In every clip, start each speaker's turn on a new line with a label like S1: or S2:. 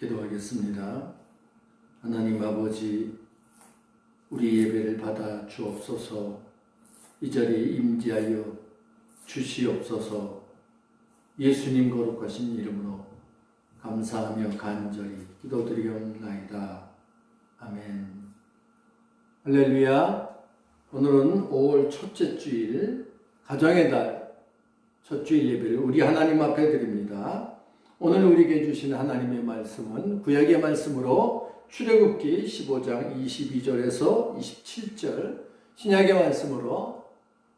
S1: 기도하겠습니다. 하나님 아버지, 우리 예배를 받아 주옵소서. 이 자리에 임재하여 주시옵소서. 예수님 거룩하신 이름으로 감사하며 간절히 기도드리옵나이다. 아멘. 할렐루야. 오늘은 5월 첫째 주일 가정의 달 첫 주일 예배를 우리 하나님 앞에 드립니다. 오늘 우리에게 주신 하나님의 말씀은 구약의 말씀으로 출애굽기 15장 22절에서 27절, 신약의 말씀으로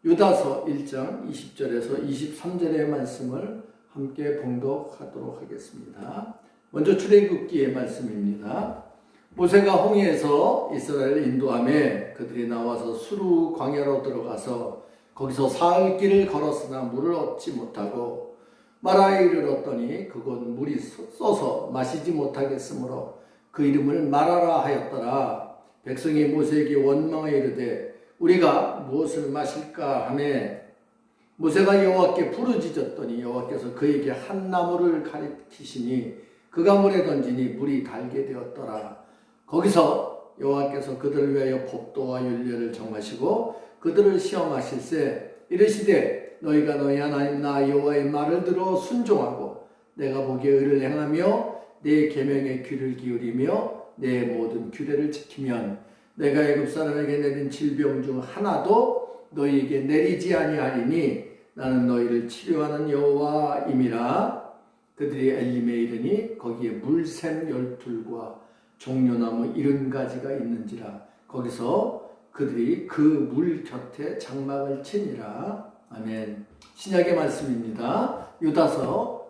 S1: 유다서 1장 20절에서 23절의 말씀을 함께 봉독하도록 하겠습니다. 먼저 출애굽기의 말씀입니다. 모세가 홍해에서 이스라엘을 인도하며 그들이 나와서 수르 광야로 들어가서 거기서 사흘 길을 걸었으나 물을 얻지 못하고 마라에 이르렀더니 그곳 물이 써서 마시지 못하겠으므로 그 이름을 마라라 하였더라. 백성이 모세에게 원망하여 이르되 우리가 무엇을 마실까 하매 모세가 여호와께 부르짖었더니 여호와께서 그에게 한 나무를 가리키시니 그가 물에 던지니 물이 달게 되었더라. 거기서 여호와께서 그들을 위하여 법도와 율례를 정하시고 그들을 시험하실세 이르시되 너희가 너희 하나님 나 여호와의 말을 들어 순종하고 내가 보기에 의를 행하며 내 계명에 귀를 기울이며 내 모든 규례를 지키면 내가 애굽 사람에게 내린 질병 중 하나도 너희에게 내리지 아니하리니 나는 너희를 치료하는 여호와임이라. 그들이 엘림에 이르니 거기에 물샘 12과 종려나무 70가지가 있는지라. 거기서 그들이 그 물 곁에 장막을 치니라. 아멘. 신약의 말씀입니다. 유다서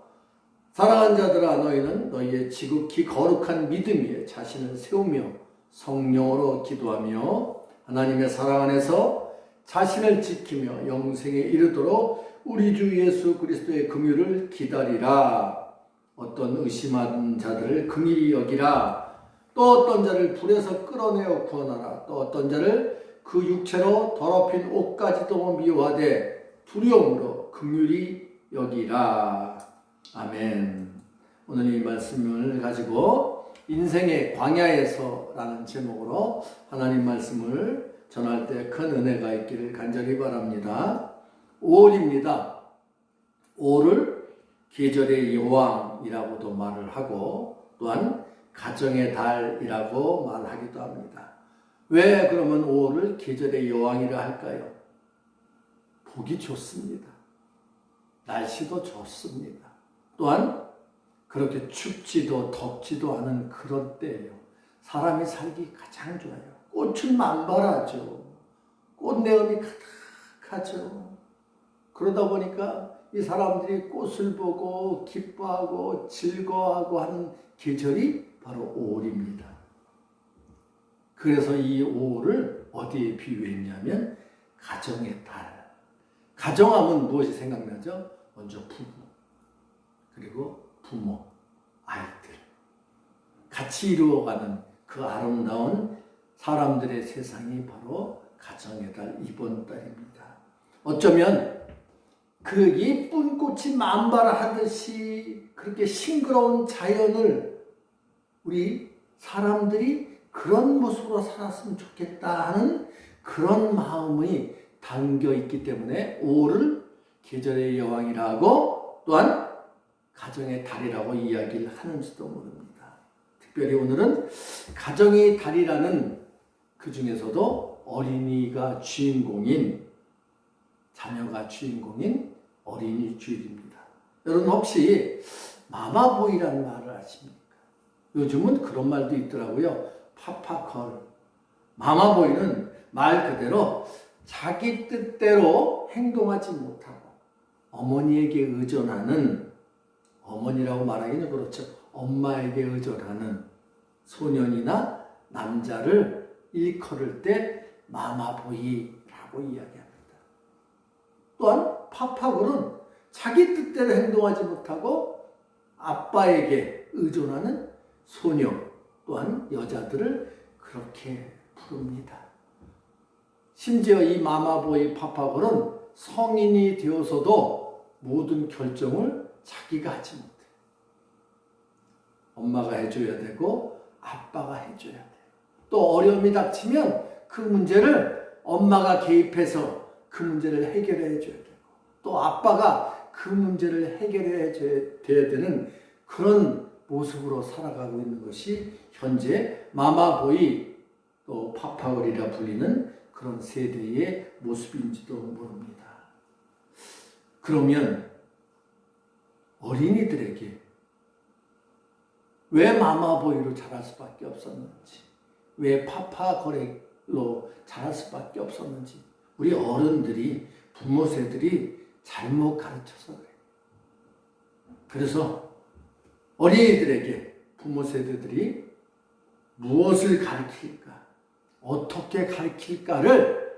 S1: 사랑하는 자들아 너희는 너희의 지극히 거룩한 믿음 위에 자신을 세우며 성령으로 기도하며 하나님의 사랑 안에서 자신을 지키며 영생에 이르도록 우리 주 예수 그리스도의 긍휼을 기다리라. 어떤 의심하는 자들을 긍휼히 여기라. 또 어떤 자를 불에서 끌어내어 구원하라. 또 어떤 자를 그 육체로 더럽힌 옷까지도 미워하되 두려움으로 긍휼히 여기라. 아멘. 오늘 이 말씀을 가지고 인생의 광야에서라는 제목으로 하나님 말씀을 전할 때 큰 은혜가 있기를 간절히 바랍니다. 5월입니다. 5월을 계절의 여왕이라고도 말을 하고 또한 가정의 달이라고 말하기도 합니다. 왜 그러면 5월을 계절의 여왕이라 할까요? 보기 좋습니다. 날씨도 좋습니다. 또한 그렇게 춥지도 덥지도 않은 그런 때예요. 사람이 살기 가장 좋아요. 꽃은 만발하죠. 꽃내음이 가득하죠. 그러다 보니까 이 사람들이 꽃을 보고 기뻐하고 즐거워하고 하는 계절이 바로 5월입니다. 그래서 이 5월을 어디에 비유했냐면 가정의 달. 가정하면 무엇이 생각나죠? 먼저 부부, 그리고 부모, 아이들. 같이 이루어가는 그 아름다운 사람들의 세상이 바로 가정의 달 이번 달입니다. 어쩌면 그 예쁜 꽃이 만발하듯이 그렇게 싱그러운 자연을 우리 사람들이 그런 모습으로 살았으면 좋겠다 하는 그런 마음이 담겨 있기 때문에 5월을 계절의 여왕이라고 또한 가정의 달이라고 이야기를 하는지도 모릅니다. 특별히 오늘은 가정의 달이라는 그 중에서도 어린이가 주인공인, 자녀가 주인공인 어린이 주일입니다. 여러분 혹시 마마보이라는 말을 아십니까? 요즘은 그런 말도 있더라고요. 파파걸. 마마보이는 말 그대로 자기 뜻대로 행동하지 못하고 어머니에게 의존하는, 어머니라고 말하기는 그렇죠. 엄마에게 의존하는 소년이나 남자를 일컬을 때 마마보이라고 이야기합니다. 또한 파파걸은 자기 뜻대로 행동하지 못하고 아빠에게 의존하는 소녀, 또한 여자들을 그렇게 부릅니다. 심지어 이 마마보이 파파걸은 성인이 되어서도 모든 결정을 자기가 하지 못해요. 엄마가 해줘야 되고 아빠가 해줘야 돼요. 또 어려움이 닥치면 그 문제를 엄마가 개입해서 그 문제를 해결해 줘야 되고 또 아빠가 그 문제를 해결해 줘야 되는 그런 모습으로 살아가고 있는 것이 현재 마마보이 또 파파걸이라 불리는 그런 세대의 모습인지도 모릅니다. 그러면 어린이들에게 왜 마마보이로 자랄 수밖에 없었는지, 왜 파파거래로 자랄 수밖에 없었는지 우리 어른들이, 부모 세들이 잘못 가르쳐서 그래요. 그래서 어린이들에게 부모 세대들이 무엇을 가르칠까, 어떻게 가르칠까를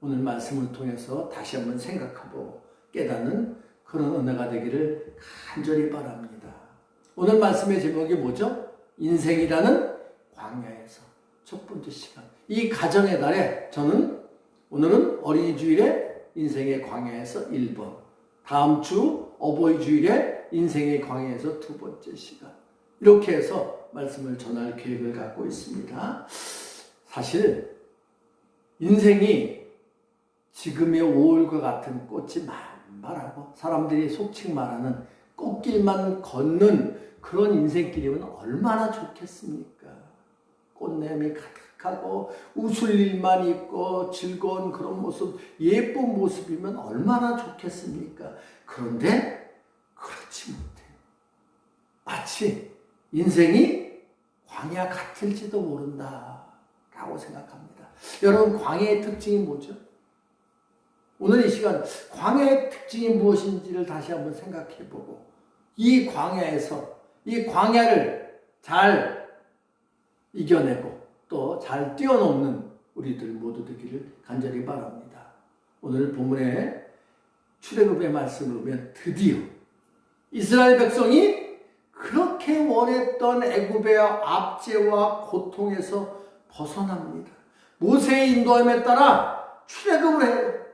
S1: 오늘 말씀을 통해서 다시 한번 생각하고 깨닫는 그런 은혜가 되기를 간절히 바랍니다. 오늘 말씀의 제목이 뭐죠? 인생이라는 광야에서 첫 번째 시간. 이 가정의 달에 저는 오늘은 어린이 주일에 인생의 광야에서 1번, 다음 주 어버이 주일에 인생의 광야에서 두 번째 시간. 이렇게 해서 말씀을 전할 계획을 갖고 있습니다. 사실 인생이 지금의 5월과 같은 꽃이 만발하고 사람들이 속칭 말하는 꽃길만 걷는 그런 인생길이면 얼마나 좋겠습니까? 꽃냄이 가득하고 웃을 일만 있고 즐거운 그런 모습, 예쁜 모습이면 얼마나 좋겠습니까? 그런데 그렇지 못해요. 마치 인생이 광야 같을지도 모른다라고 생각합니다. 여러분, 광야의 특징이 뭐죠? 오늘 이 시간 광야의 특징이 무엇인지를 다시 한번 생각해보고 이 광야에서 이 광야를 잘 이겨내고 또 잘 뛰어넘는 우리들 모두 되기를 간절히 바랍니다. 오늘 본문의 출애굽의 말씀을 보면 드디어 이스라엘 백성이 그렇게 원했던 애굽의 압제와 고통에서 벗어납니다. 모세의 인도함에 따라 출애굽을 해요.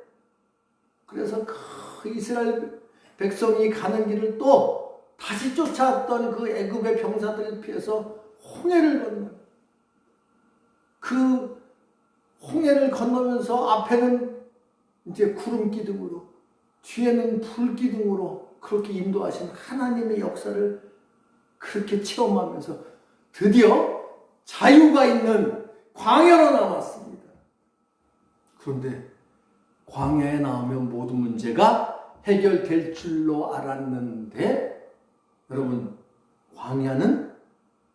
S1: 그래서 그 이스라엘 백성이 가는 길을 또 다시 쫓아왔던 그 애굽의 병사들을 피해서 홍해를 건너. 그 홍해를 건너면서 앞에는 이제 구름 기둥으로, 뒤에는 불 기둥으로 그렇게 인도하신 하나님의 역사를 그렇게 체험하면서 드디어 자유가 있는 광야로 나왔습니다. 그런데 광야에 나오면 모든 문제가 해결될 줄로 알았는데 여러분, 광야는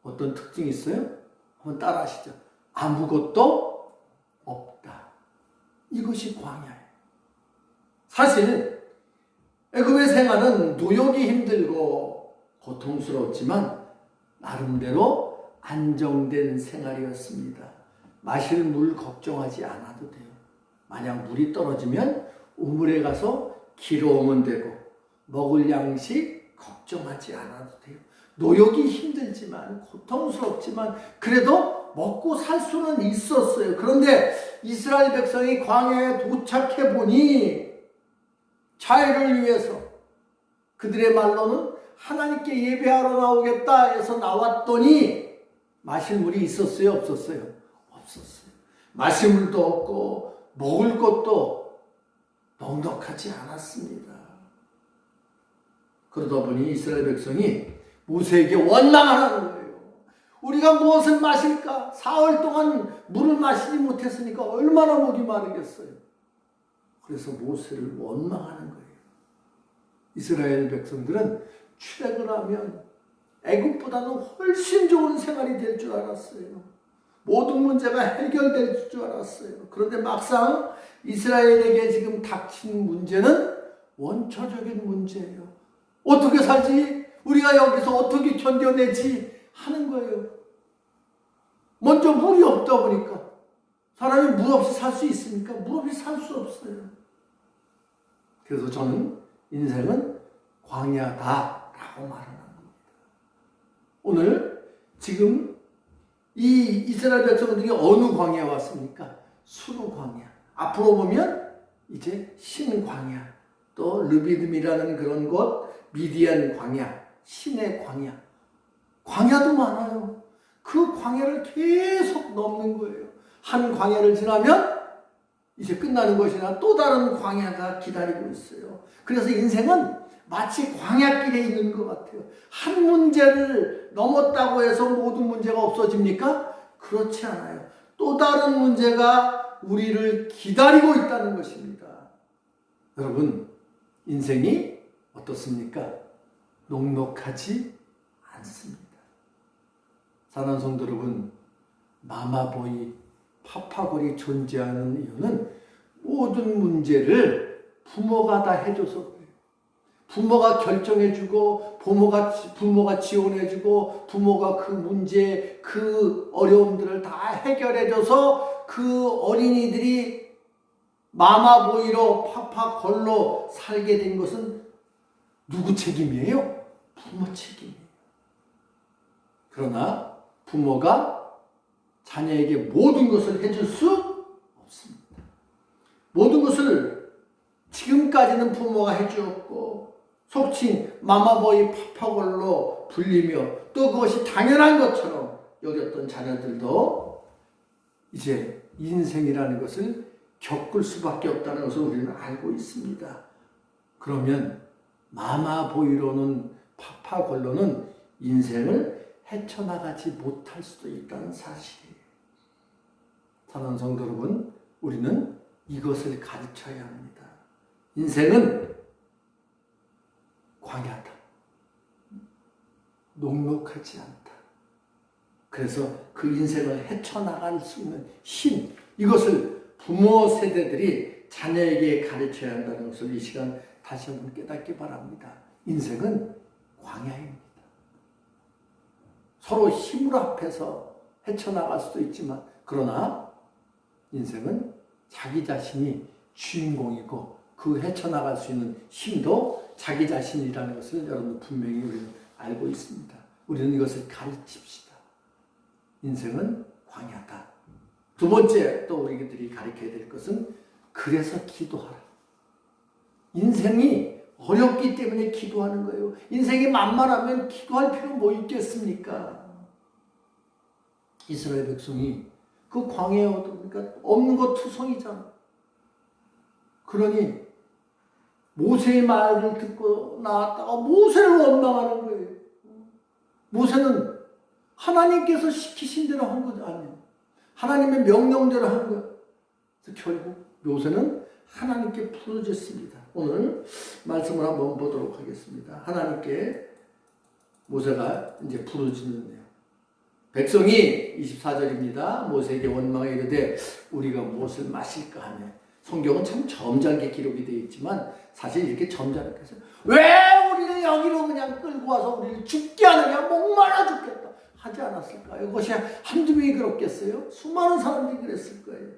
S1: 어떤 특징이 있어요? 한번 따라 하시죠. 아무것도 없다. 이것이 광야예요. 사실 애굽의 생활은 누욕이 힘들고 고통스러웠지만 나름대로 안정된 생활이었습니다. 마실 물 걱정하지 않아도 돼요. 만약 물이 떨어지면 우물에 가서 길어오면 되고 먹을 양식 걱정하지 않아도 돼요. 노역이 힘들지만 고통스럽지만 그래도 먹고 살 수는 있었어요. 그런데 이스라엘 백성이 광야에 도착해 보니 자유를 위해서 그들의 말로는 하나님께 예배하러 나오겠다 해서 나왔더니 마실 물이 있었어요? 없었어요? 없었어요. 마실 물도 없고 먹을 것도 넉넉하지 않았습니다. 그러다 보니 이스라엘 백성이 모세에게 원망하는 거예요. 우리가 무엇을 마실까? 사흘 동안 물을 마시지 못했으니까 얼마나 목이 마르겠어요. 그래서 모세를 원망하는 거예요. 이스라엘 백성들은 출애굽을 하면 애굽보다는 훨씬 좋은 생활이 될 줄 알았어요. 모든 문제가 해결될 줄 알았어요. 그런데 막상 이스라엘에게 지금 닥친 문제는 원초적인 문제예요. 어떻게 살지? 우리가 여기서 어떻게 견뎌내지? 하는 거예요. 먼저 물이 없다 보니까 사람이 물 없이 살 수 있습니까? 물 없이 살 수 없어요. 그래서 저는 인생은 광야다라고 말하는 겁니다. 오늘 지금 이 이스라엘 백성들이 어느 광야에 왔습니까? 수르 광야. 앞으로 보면 이제 신광야, 또 르비딤이라는 그런 곳, 미디안 광야, 신의 광야. 광야도 많아요. 그 광야를 계속 넘는 거예요. 한 광야를 지나면 이제 끝나는 것이 아니라 또 다른 광야가 기다리고 있어요. 그래서 인생은 마치 광야길에 있는 것 같아요. 한 문제를 넘었다고 해서 모든 문제가 없어집니까? 그렇지 않아요. 또 다른 문제가 우리를 기다리고 있다는 것입니다. 여러분, 인생이 어떻습니까? 녹록하지 않습니다. 사랑하는 성도 여러분, 마마보이, 파파골이 존재하는 이유는 모든 문제를 부모가 다 해줘서 그래요. 부모가 결정해주고, 부모가 지원해주고, 부모가 그 문제, 그 어려움들을 다 해결해줘서 그 어린이들이 마마보이로 파파골로 살게 된 것은 누구 책임이에요? 부모 책임이에요. 그러나 부모가 자녀에게 모든 것을 해줄 수 없습니다. 모든 것을 지금까지는 부모가 해주었고 속칭 마마보이 파파골로 불리며 또 그것이 당연한 것처럼 여겼던 자녀들도 이제 인생이라는 것을 겪을 수밖에 없다는 것을 우리는 알고 있습니다. 그러면 마마보이로는 파파골로는 인생을 헤쳐나가지 못할 수도 있다는 사실이에요. 사랑하는 성도 여러분, 우리는 이것을 가르쳐야 합니다. 인생은 광야다. 녹록하지 않다. 그래서 그 인생을 헤쳐나갈 수 있는 힘, 이것을 부모 세대들이 자녀에게 가르쳐야 한다는 것을 이 시간 다시 한번 깨닫기 바랍니다. 인생은 광야입니다. 서로 힘을 합해서 헤쳐나갈 수도 있지만 그러나 인생은 자기 자신이 주인공이고 그 헤쳐나갈 수 있는 힘도 자기 자신이라는 것을 여러분 분명히 우리는 알고 있습니다. 우리는 이것을 가르칩시다. 인생은 광야다. 두 번째 또 우리들이 가르쳐야 될 것은 그래서 기도하라. 인생이 어렵기 때문에 기도하는 거예요. 인생이 만만하면 기도할 필요 뭐 있겠습니까? 이스라엘 백성이 그 광야에 그러니까 없는 것 투성이잖아. 그러니 모세의 말을 듣고 나왔다가 모세를 원망하는 거예요. 모세는 하나님께서 시키신 대로 한 것 아니에요. 하나님의 명령대로 한 거예요. 그래서 결국 모세는 하나님께 부르짖습니다. 오늘 말씀을 한번 보도록 하겠습니다. 하나님께 모세가 이제 부르짖는데요. 백성이 24절입니다. 모세에게 원망하여 이르되 우리가 무엇을 마실까 하며 성경은 참 점잖게 기록이 되어 있지만 사실 이렇게 점잖게 해서 왜 우리를 여기로 그냥 끌고 와서 우리를 죽게 하느냐 목말라 죽겠다 하지 않았을까요? 그것이 한두 명이 그렇겠어요? 수많은 사람들이 그랬을 거예요.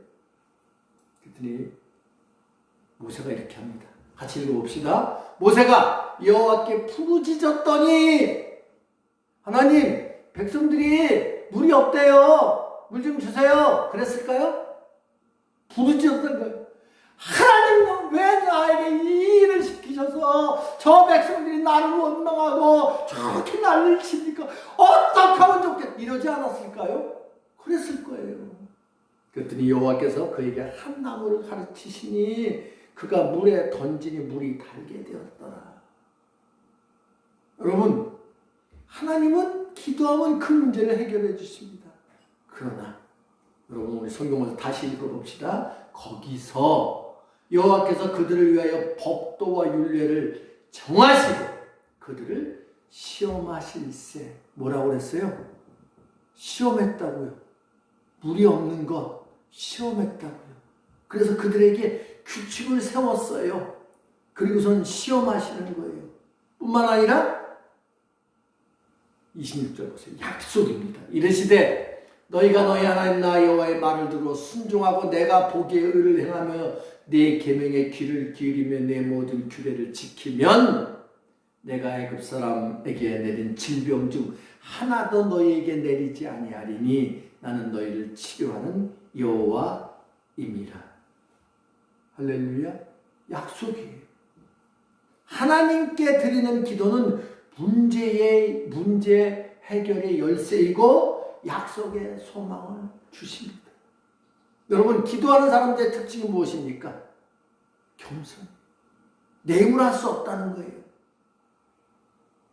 S1: 그랬더니 모세가 이렇게 합니다. 같이 읽어봅시다. 모세가 여호와께 부르짖었더니 하나님 백성들이 물이 없대요. 물 좀 주세요. 그랬을까요? 부르짖었던 거예요. 하나님은 왜 나에게 이 일을 시키셔서 저 백성들이 나를 원망하고 저렇게 난리를 치니까 어떻게 하면 좋겠다 이러지 않았을까요? 그랬을 거예요. 그랬더니 여호와께서 그에게 한 나무를 가르치시니 그가 물에 던지니 물이 달게 되었더라. 여러분, 하나님은 기도하면 그 문제를 해결해 주십니다. 그러나 여러분 우리 성경을 다시 읽어봅시다. 거기서 여호와께서 그들을 위하여 법도와 율례를 정하시고 그들을 시험하실세. 뭐라고 그랬어요? 시험했다고요. 물이 없는 것 시험했다고요. 그래서 그들에게 규칙을 세웠어요. 그리고선 시험하시는 거예요. 뿐만 아니라 26절 보세요. 약속입니다. 이르시되 너희가 너희 하나님 나 여호와의 말을 들어 순종하고 내가 보기에 의를 행하며 내 계명에 귀를 기울이며 내 모든 규례를 지키면 내가 애굽 사람에게 내린 질병 중 하나도 너희에게 내리지 아니하리니 나는 너희를 치료하는 여호와임이라. 할렐루야. 약속이에요. 하나님께 드리는 기도는 문제 해결의 열쇠이고 약속의 소망을 주십니다. 여러분, 기도하는 사람들의 특징이 무엇입니까? 겸손. 뇌물할 수 없다는 거예요.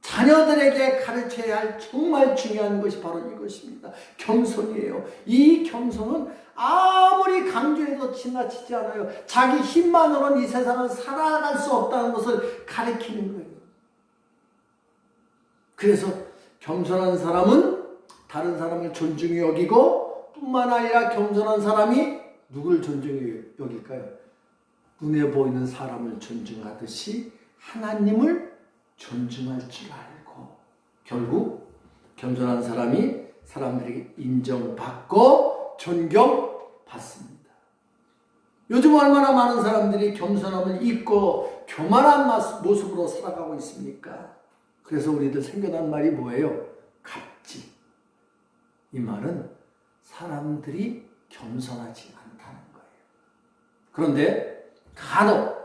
S1: 자녀들에게 가르쳐야 할 정말 중요한 것이 바로 이것입니다. 겸손이에요. 이 겸손은 아무리 강조해도 지나치지 않아요. 자기 힘만으로는 이 세상을 살아갈 수 없다는 것을 가르치는 거예요. 그래서 겸손한 사람은 다른 사람을 존중히 여기고 뿐만 아니라 겸손한 사람이 누구를 존중히 여길까요? 눈에 보이는 사람을 존중하듯이 하나님을 존중할 줄 알고 결국 겸손한 사람이 사람들에게 인정받고 존경받습니다. 요즘 얼마나 많은 사람들이 겸손함을 잊고 교만한 모습으로 살아가고 있습니까? 그래서 우리들 생겨난 말이 뭐예요? 갑질. 이 말은 사람들이 겸손하지 않다는 거예요. 그런데 간혹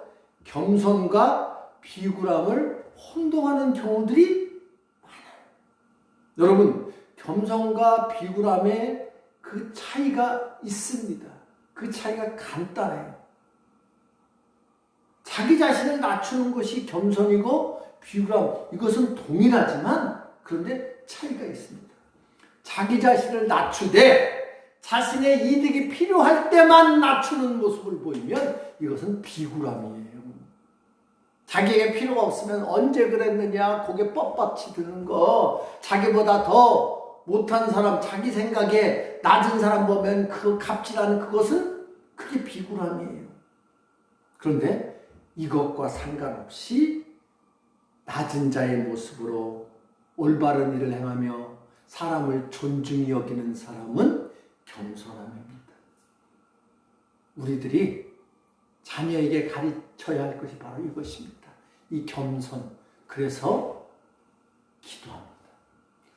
S1: 겸손과 비굴함을 혼동하는 경우들이 많아요. 여러분, 겸손과 비굴함의 그 차이가 있습니다. 그 차이가 간단해요. 자기 자신을 낮추는 것이 겸손이고 비굴함, 이것은 동일하지만 그런데 차이가 있습니다. 자기 자신을 낮추되 자신의 이득이 필요할 때만 낮추는 모습을 보이면 이것은 비굴함이에요. 자기에게 필요가 없으면 언제 그랬느냐 고개 뻣뻣이 드는 거, 자기보다 더 못한 사람, 자기 생각에 낮은 사람 보면 그 갑질하는 그것은 그게 비굴함이에요. 그런데 이것과 상관없이 낮은 자의 모습으로 올바른 일을 행하며 사람을 존중히 여기는 사람은 겸손함입니다. 우리들이 자녀에게 가르쳐야 할 것이 바로 이것입니다. 이 겸손. 그래서 기도합니다.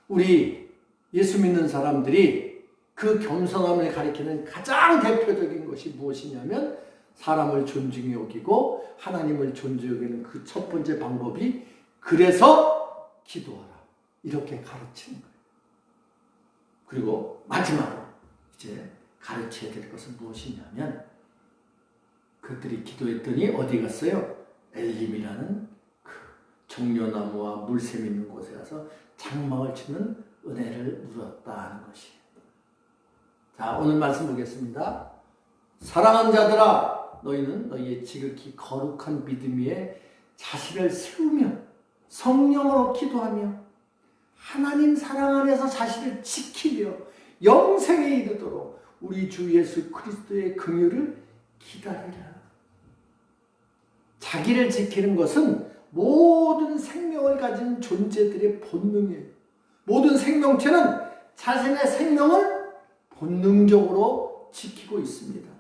S1: 우리 예수 믿는 사람들이 그 겸손함을 가리키는 가장 대표적인 것이 무엇이냐면 사람을 존중히 여기고 하나님을 존중히 여기는 그 첫 번째 방법이 그래서 기도하라. 이렇게 가르치는 거예요. 그리고 마지막으로 이제 가르쳐야 될 것은 무엇이냐면 그들이 기도했더니 어디 갔어요? 엘림이라는 그 종려나무와 물샘 있는 곳에 가서 장막을 치는 은혜를 누렸다 하는 것이에요. 자, 오늘 말씀 보겠습니다. 사랑하는 자들아, 너희는 너희의 지극히 거룩한 믿음 위에 자신을 세우며 성령으로 기도하며 하나님 사랑 안에서 자신을 지키며 영생에 이르도록 우리 주 예수 그리스도의 긍휼을 기다리라. 자기를 지키는 것은 모든 생명을 가진 존재들의 본능이에요. 모든 생명체는 자신의 생명을 본능적으로 지키고 있습니다.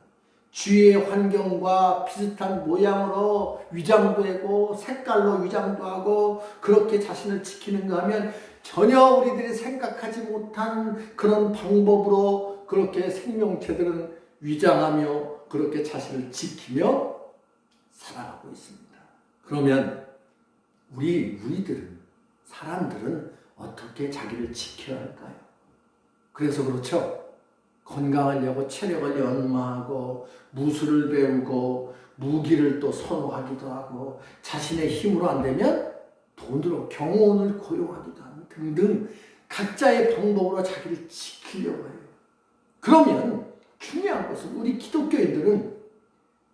S1: 주위의 환경과 비슷한 모양으로 위장도 하고 색깔로 위장도 하고 그렇게 자신을 지키는가 하면 전혀 우리들이 생각하지 못한 그런 방법으로 그렇게 생명체들은 위장하며 그렇게 자신을 지키며 살아가고 있습니다. 그러면 우리들은 사람들은 어떻게 자기를 지켜야 할까요? 그래서 그렇죠. 건강하려고 체력을 연마하고 무술을 배우고 무기를 또 선호하기도 하고 자신의 힘으로 안 되면 돈으로 경호원을 고용하기도 하는 등등 각자의 방법으로 자기를 지키려고 해요. 그러면 중요한 것은 우리 기독교인들은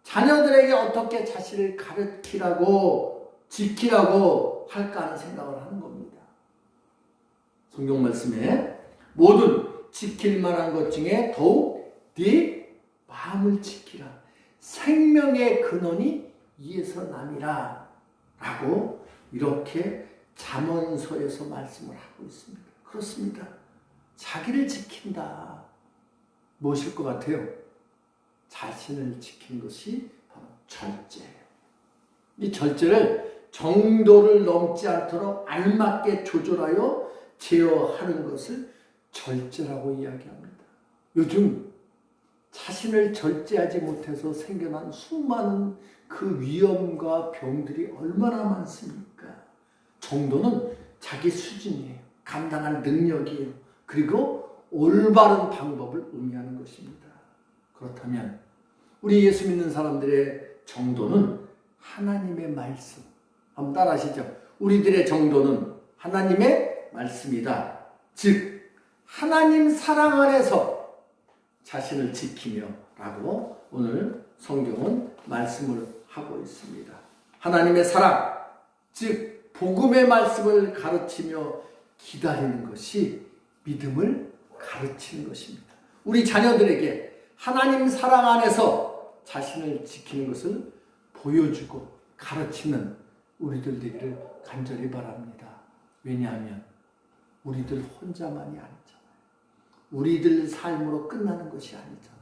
S1: 자녀들에게 어떻게 자신을 가르치라고 지키라고 할까 하는 생각을 하는 겁니다. 성경 말씀에 모든 지킬 만한 것 중에 더욱 네 마음을 지키라. 생명의 근원이 이에서 남이라 라고 이렇게 잠언서에서 말씀을 하고 있습니다. 그렇습니다. 자기를 지킨다. 무엇일 것 같아요? 자신을 지키는 것이 바로 절제예요. 이 절제를 정도를 넘지 않도록 알맞게 조절하여 제어하는 것을 절제라고 이야기합니다. 요즘 자신을 절제하지 못해서 생겨난 수많은 그 위험과 병들이 얼마나 많습니까? 정도는 자기 수준이에요. 감당할 능력이에요. 그리고 올바른 방법을 의미하는 것입니다. 그렇다면 우리 예수 믿는 사람들의 정도는 하나님의 말씀. 한번 따라하시죠. 우리들의 정도는 하나님의 말씀이다. 즉 하나님 사랑 안에서 자신을 지키며 라고 오늘 성경은 말씀을 하고 있습니다. 하나님의 사랑, 즉 복음의 말씀을 가르치며 기다리는 것이 믿음을 가르치는 것입니다. 우리 자녀들에게 하나님 사랑 안에서 자신을 지키는 것을 보여주고 가르치는 우리들 되기를 간절히 바랍니다. 왜냐하면 우리들 혼자만이 아니잖아요. 우리들 삶으로 끝나는 것이 아니잖아요.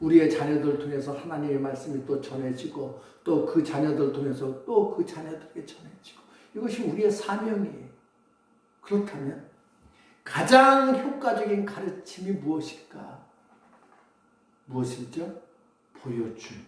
S1: 우리의 자녀들 통해서 하나님의 말씀이 또 전해지고 또 그 자녀들 통해서 또 그 자녀들에게 전해지고 이것이 우리의 사명이에요. 그렇다면 가장 효과적인 가르침이 무엇일까? 무엇이죠? 보여줌.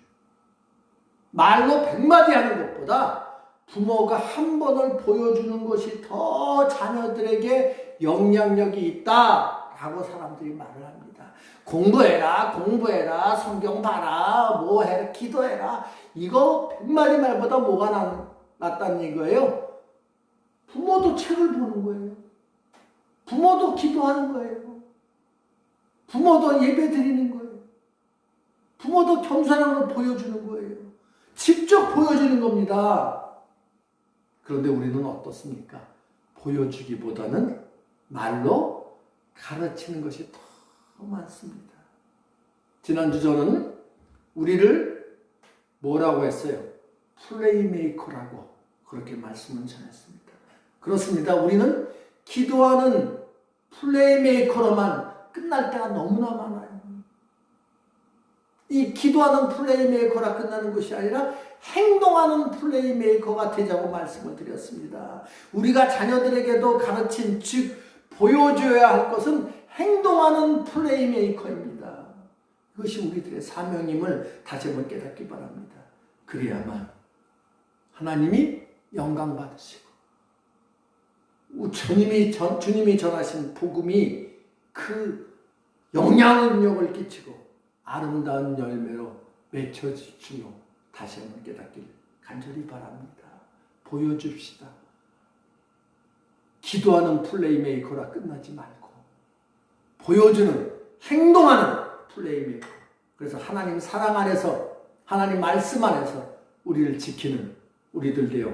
S1: 말로 100마디 하는 것보다 부모가 한 번을 보여주는 것이 더 자녀들에게 영향력이 있다라고 사람들이 말을 합니다. 공부해라, 성경 봐라, 뭐 해라, 기도해라. 이거 100마디 말보다 뭐가 낫다는 이거예요? 부모도 책을 보는 거예요. 부모도 기도하는 거예요. 부모도 예배 드리는 거예요. 부모도 겸손함으로 보여주는 거예요. 직접 보여주는 겁니다. 그런데 우리는 어떻습니까? 보여주기보다는 말로 가르치는 것이 더 많습니다. 지난주 저는 우리를 뭐라고 했어요? 플레이메이커라고 그렇게 말씀을 전했습니다. 그렇습니다. 우리는 기도하는 플레이메이커로만 끝날 때가 너무나 많아요. 이 기도하는 플레이메이커라 끝나는 것이 아니라 행동하는 플레이메이커가 되자고 말씀을 드렸습니다. 우리가 자녀들에게도 가르친 즉 보여줘야 할 것은 행동하는 플레이메이커입니다. 그것이 우리들의 사명임을 다시 한번 깨닫기 바랍니다. 그래야만 하나님이 영광 받으시고 주님이 전하신 복음이 그 영향력을 끼치고 아름다운 열매로 맺혀지도록 다시 한번 깨닫기를 간절히 바랍니다. 보여줍시다. 기도하는 플레이메이커라 끝나지 말고 보여주는 행동하는 플레이메이커. 그래서 하나님 사랑 안에서 하나님 말씀 안에서 우리를 지키는 우리들 되어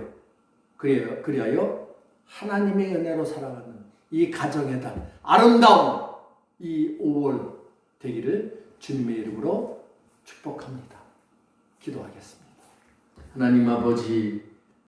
S1: 그리하여 하나님의 은혜로 살아가는 이 가정의 달 아름다운 이 5월 되기를 주님의 이름으로 축복합니다. 기도하겠습니다. 하나님 아버지